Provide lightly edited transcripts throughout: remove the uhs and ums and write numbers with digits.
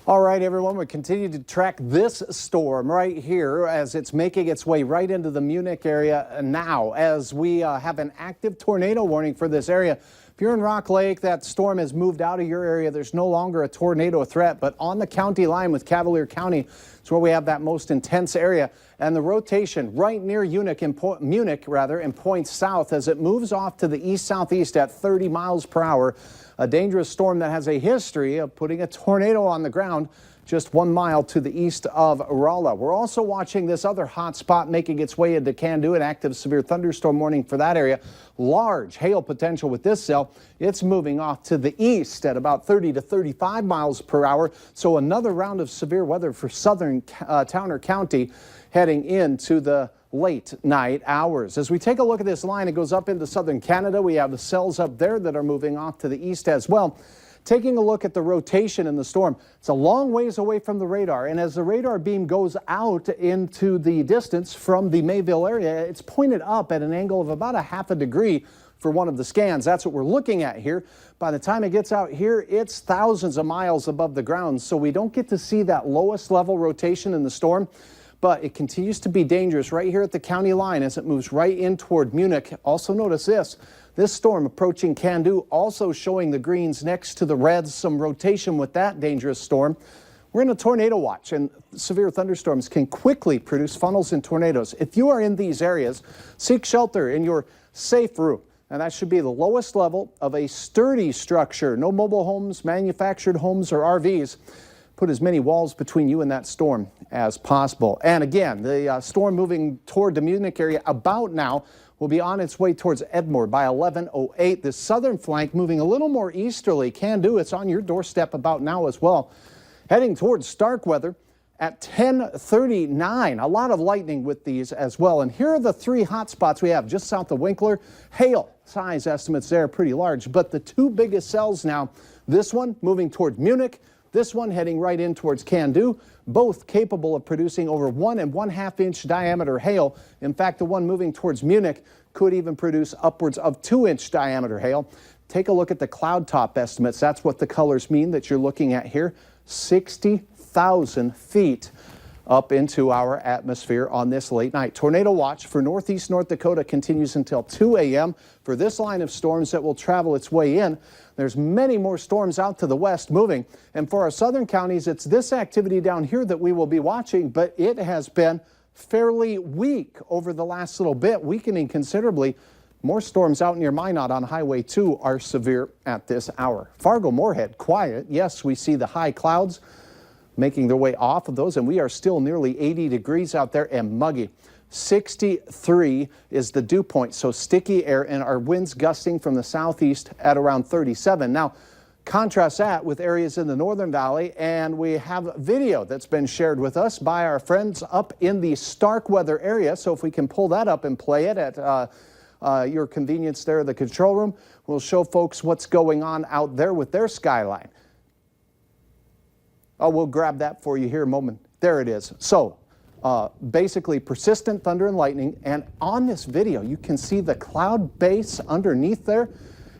All right, everyone, we continue to track this storm right here as it's making its way right into the Munich area now as we have an active tornado warning for this area. If you're in Rock Lake, that storm has moved out of your area. There's no longer a tornado threat, but on the county line with Cavalier County, it's where we have that most intense area. And the rotation right near Munich and points south as it moves off to the east-southeast at 30 miles per hour. A dangerous storm that has a history of putting a tornado on the ground just 1 mile to the east of Rolla. We're also watching this other hot spot making its way into Candu, an active severe thunderstorm warning for that area. Large hail potential with this cell. It's moving off to the east at about 30 to 35 miles per hour. So another round of severe weather for southern Towner County heading into the late night hours. As we take a look at this line, it goes up into southern Canada. We have the cells up there that are moving off to the east as well. Taking a look at the rotation in the storm, it's a long ways away from the radar, and as the radar beam goes out into the distance from the Mayville area, it's pointed up at an angle of about a half a degree for one of the scans. That's what we're looking at here. By the time it gets out here, it's thousands of miles above the ground, so we don't get to see that lowest level rotation in the storm. But it continues to be dangerous right here at the county line as it moves right in toward Munich. Also notice this storm approaching Candu, also showing the greens next to the reds, some rotation with that dangerous storm. We're in a tornado watch, and severe thunderstorms can quickly produce funnels and tornadoes. If you are in these areas, seek shelter in your safe room. And that should be the lowest level of a sturdy structure. No mobile homes, manufactured homes, or RVs. Put as many walls between you and that storm as possible. And again, the storm moving toward the Munich area about now will be on its way towards Edmore by 11:08. The southern flank moving a little more easterly. Candu, it's on your doorstep about now as well. Heading towards Starkweather at 10:39. A lot of lightning with these as well. And here are the three hot spots we have just south of Winkler. Hail size estimates there pretty large, but the two biggest cells now, this one moving toward Munich, this one heading right in towards Candu, both capable of producing over 1 1/2 inch diameter hail. In fact, the one moving towards Munich could even produce upwards of 2-inch diameter hail. Take a look at the cloud top estimates. That's what the colors mean that you're looking at here. 60,000 feet up into our atmosphere on this late night. Tornado watch for northeast North Dakota continues until 2 a.m. for this line of storms that will travel its way in. There's many more storms out to the west moving. And for our southern counties, it's this activity down here that we will be watching, but it has been fairly weak over the last little bit, weakening considerably. More storms out near Minot on Highway 2 are severe at this hour. Fargo-Moorhead, quiet. Yes, we see the high clouds making their way off of those, and we are still nearly 80 degrees out there and muggy. 63 is the dew point, so sticky air, and our winds gusting from the southeast at around 37. Now, contrast that with areas in the Northern Valley, and we have video that's been shared with us by our friends up in the Starkweather area. So if we can pull that up and play it at your convenience there in the control room, we'll show folks what's going on out there with their skyline. Oh, we'll grab that for you here in a moment. There it is. So basically persistent thunder and lightning. And on this video, you can see the cloud base underneath there.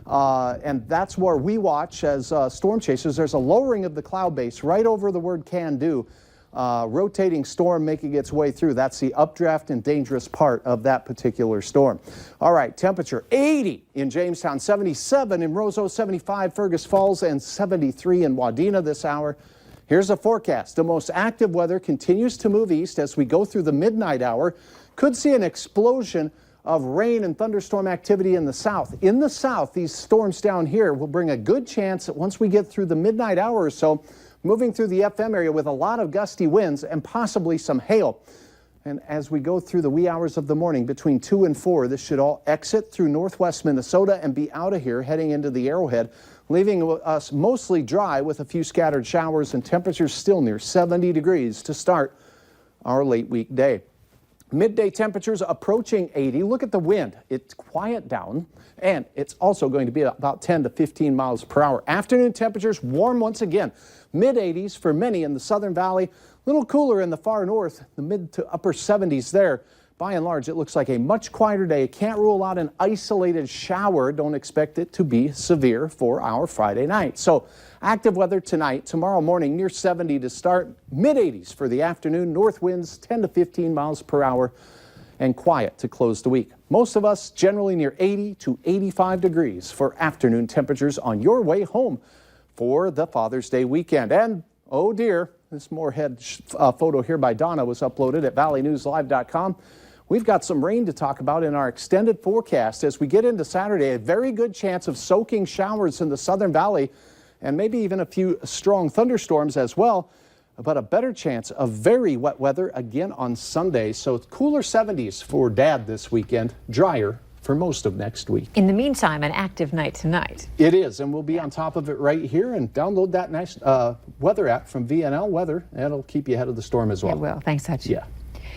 And that's where we watch as storm chasers. There's a lowering of the cloud base right over the word Candu. Rotating storm making its way through. That's the updraft and dangerous part of that particular storm. All right, temperature 80 in Jamestown, 77 in Roseau, 75 Fergus Falls, and 73 in Wadena this hour. Here's a forecast. The most active weather continues to move east as we go through the midnight hour. Could see an explosion of rain and thunderstorm activity in the south. In the south, these storms down here will bring a good chance that once we get through the midnight hour or so, moving through the FM area with a lot of gusty winds and possibly some hail. And as we go through the wee hours of the morning between 2 and 4, this should all exit through northwest Minnesota and be out of here heading into the Arrowhead, leaving us mostly dry with a few scattered showers and temperatures still near 70 degrees to start our late week day. Midday temperatures approaching 80. Look at the wind. It's quiet down, and it's also going to be about 10 to 15 miles per hour. Afternoon temperatures warm once again. Mid-80s for many in the Southern Valley. A little cooler in the far north, the mid to upper 70s there. by and large, it looks like a much quieter day. Can't rule out an isolated shower. Don't expect it to be severe for our Friday night. So active weather tonight, tomorrow morning near 70 to start, mid-80s for the afternoon, north winds 10 to 15 miles per hour, and quiet to close the week. Most of us generally near 80 to 85 degrees for afternoon temperatures on your way home for the Father's Day weekend. And oh dear, this Moorhead photo here by Donna was uploaded at valleynewslive.com. We've got some rain to talk about in our extended forecast as we get into Saturday. A very good chance of soaking showers in the Southern Valley and maybe even a few strong thunderstorms as well. But a better chance of very wet weather again on Sunday. So cooler 70s for Dad this weekend, drier for most of next week. In the meantime, an active night tonight. It is, and we'll be on top of it right here. And download that weather app from VNL Weather. That'll keep you ahead of the storm as well. It will. Thanks, Hutch. Yeah.